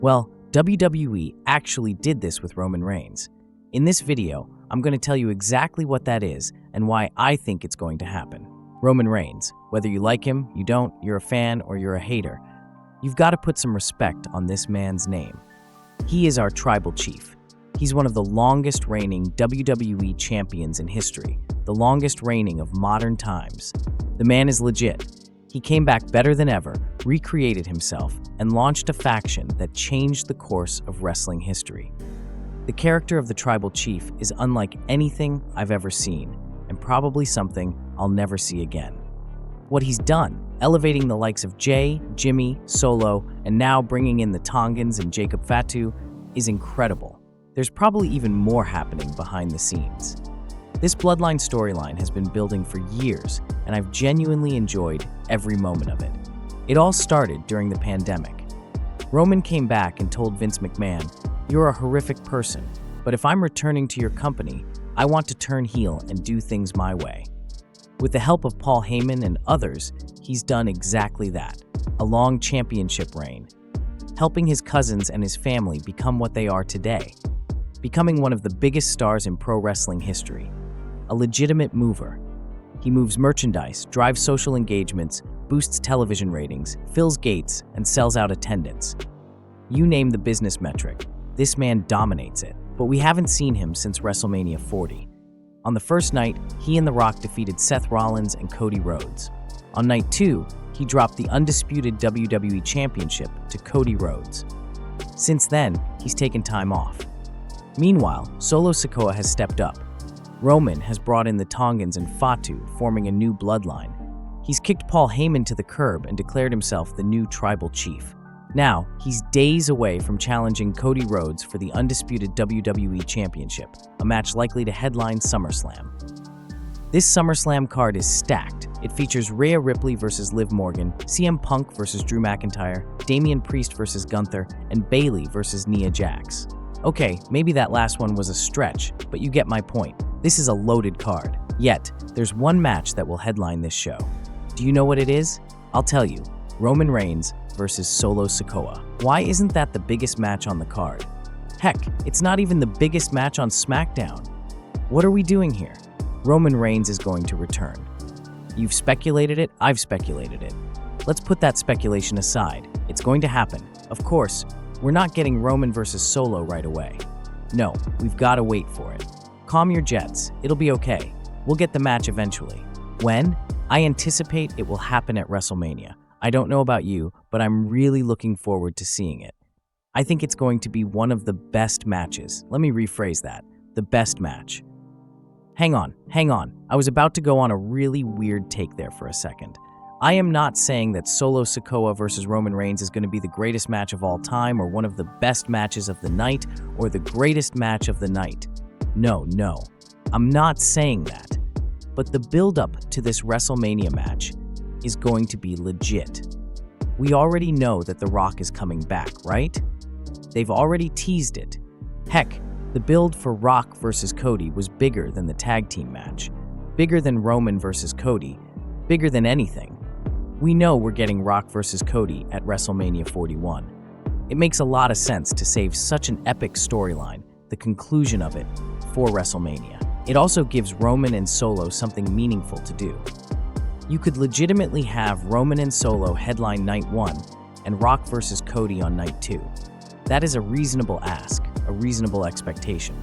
Well, WWE actually did this with Roman Reigns. In this video, I'm going to tell you exactly what that is and why I think it's going to happen. Roman Reigns, whether you like him, you don't, you're a fan, or you're a hater, you've got to put some respect on this man's name. He is our tribal chief. He's one of the longest reigning WWE champions in history, the longest reigning of modern times. The man is legit. He came back better than ever, recreated himself, and launched a faction that changed the course of wrestling history. The character of the tribal chief is unlike anything I've ever seen, and probably something I'll never see again. What he's done, elevating the likes of Jay, Jimmy, Solo, and now bringing in the Tongans and Jacob Fatu, is incredible. There's probably even more happening behind the scenes. This bloodline storyline has been building for years, and I've genuinely enjoyed every moment of it. It all started during the pandemic. Roman came back and told Vince McMahon, "You're a horrific person, but if I'm returning to your company, I want to turn heel and do things my way." With the help of Paul Heyman and others, he's done exactly that, a long championship reign, helping his cousins and his family become what they are today, becoming one of the biggest stars in pro wrestling history, a legitimate mover. He moves merchandise, drives social engagements, boosts television ratings, fills gates, and sells out attendance. You name the business metric, this man dominates it, but we haven't seen him since WrestleMania 40. On the first night, he and The Rock defeated Seth Rollins and Cody Rhodes. On night 2, he dropped the undisputed WWE Championship to Cody Rhodes. Since then, he's taken time off. Meanwhile, Solo Sikoa has stepped up. Roman has brought in the Tongans and Fatu, forming a new bloodline. He's kicked Paul Heyman to the curb and declared himself the new tribal chief. Now, he's days away from challenging Cody Rhodes for the undisputed WWE Championship, a match likely to headline SummerSlam. This SummerSlam card is stacked. It features Rhea Ripley versus Liv Morgan, CM Punk versus Drew McIntyre, Damian Priest versus Gunther, and Bayley versus Nia Jax. Okay, maybe that last one was a stretch, but you get my point. This is a loaded card. Yet, there's one match that will headline this show. Do you know what it is? I'll tell you. Roman Reigns versus Solo Sikoa. Why isn't that the biggest match on the card? Heck, it's not even the biggest match on SmackDown. What are we doing here? Roman Reigns is going to return. You've speculated it, I've speculated it. Let's put that speculation aside. It's going to happen. Of course, we're not getting Roman versus Solo right away. No, we've got to wait for it. Calm your jets, it'll be okay. We'll get the match eventually. When? I anticipate it will happen at WrestleMania. I don't know about you, but I'm really looking forward to seeing it. I think it's going to be one of the best matches. Let me rephrase that. The best match. Hang on. I was about to go on a really weird take there for a second. I am not saying that Solo Sikoa versus Roman Reigns is going to be the greatest match of all time or one of the best matches of the night or the greatest match of the night. No. I'm not saying that. But the build-up to this WrestleMania match is going to be legit. We already know that The Rock is coming back, right? They've already teased it. Heck, the build for Rock versus Cody was bigger than the tag team match, bigger than Roman versus Cody, bigger than anything. We know we're getting Rock versus Cody at WrestleMania 41. It makes a lot of sense to save such an epic storyline, the conclusion of it, for WrestleMania. It also gives Roman and Solo something meaningful to do. You could legitimately have Roman and Solo headline night 1 and Rock versus Cody on night 2. That is a reasonable ask, a reasonable expectation.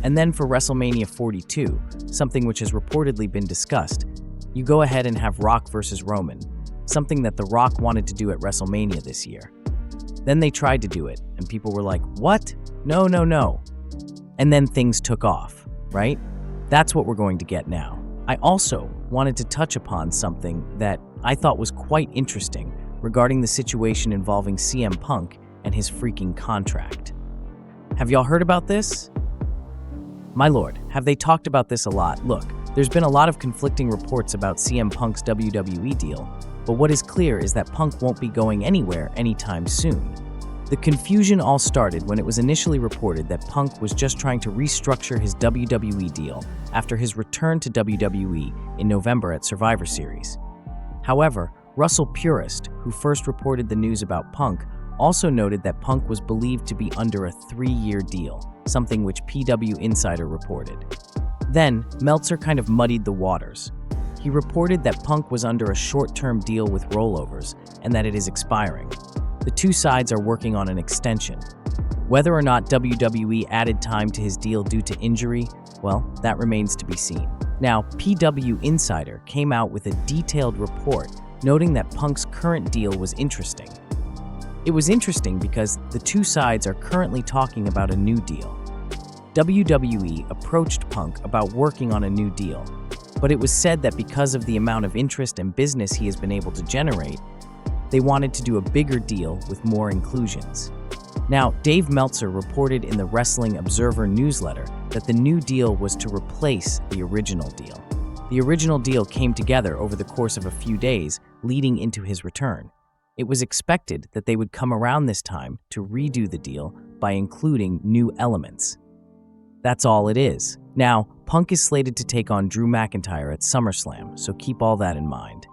And then for WrestleMania 42, something which has reportedly been discussed, you go ahead and have Rock versus Roman, something that The Rock wanted to do at WrestleMania this year. Then they tried to do it, and people were like, "What? No. And then things took off, right? That's what we're going to get now. I also wanted to touch upon something that I thought was quite interesting regarding the situation involving CM Punk and his freaking contract. Have y'all heard about this? My lord, have they talked about this a lot? Look, there's been a lot of conflicting reports about CM Punk's WWE deal, but what is clear is that Punk won't be going anywhere anytime soon. The confusion all started when it was initially reported that Punk was just trying to restructure his WWE deal after his return to WWE in November at Survivor Series. However, Russell Purist, who first reported the news about Punk, also noted that Punk was believed to be under a 3-year deal, something which PW Insider reported. Then, Meltzer kind of muddied the waters. He reported that Punk was under a short-term deal with rollovers and that it is expiring. The two sides are working on an extension. Whether or not WWE added time to his deal due to injury, well, that remains to be seen. Now, PW Insider came out with a detailed report noting that Punk's current deal was interesting. It was interesting because the two sides are currently talking about a new deal. WWE approached Punk about working on a new deal, but it was said that because of the amount of interest and business he has been able to generate, they wanted to do a bigger deal with more inclusions. Now, Dave Meltzer reported in the Wrestling Observer newsletter that the new deal was to replace the original deal. The original deal came together over the course of a few days, leading into his return. It was expected that they would come around this time to redo the deal by including new elements. That's all it is. Now, Punk is slated to take on Drew McIntyre at SummerSlam, so keep all that in mind.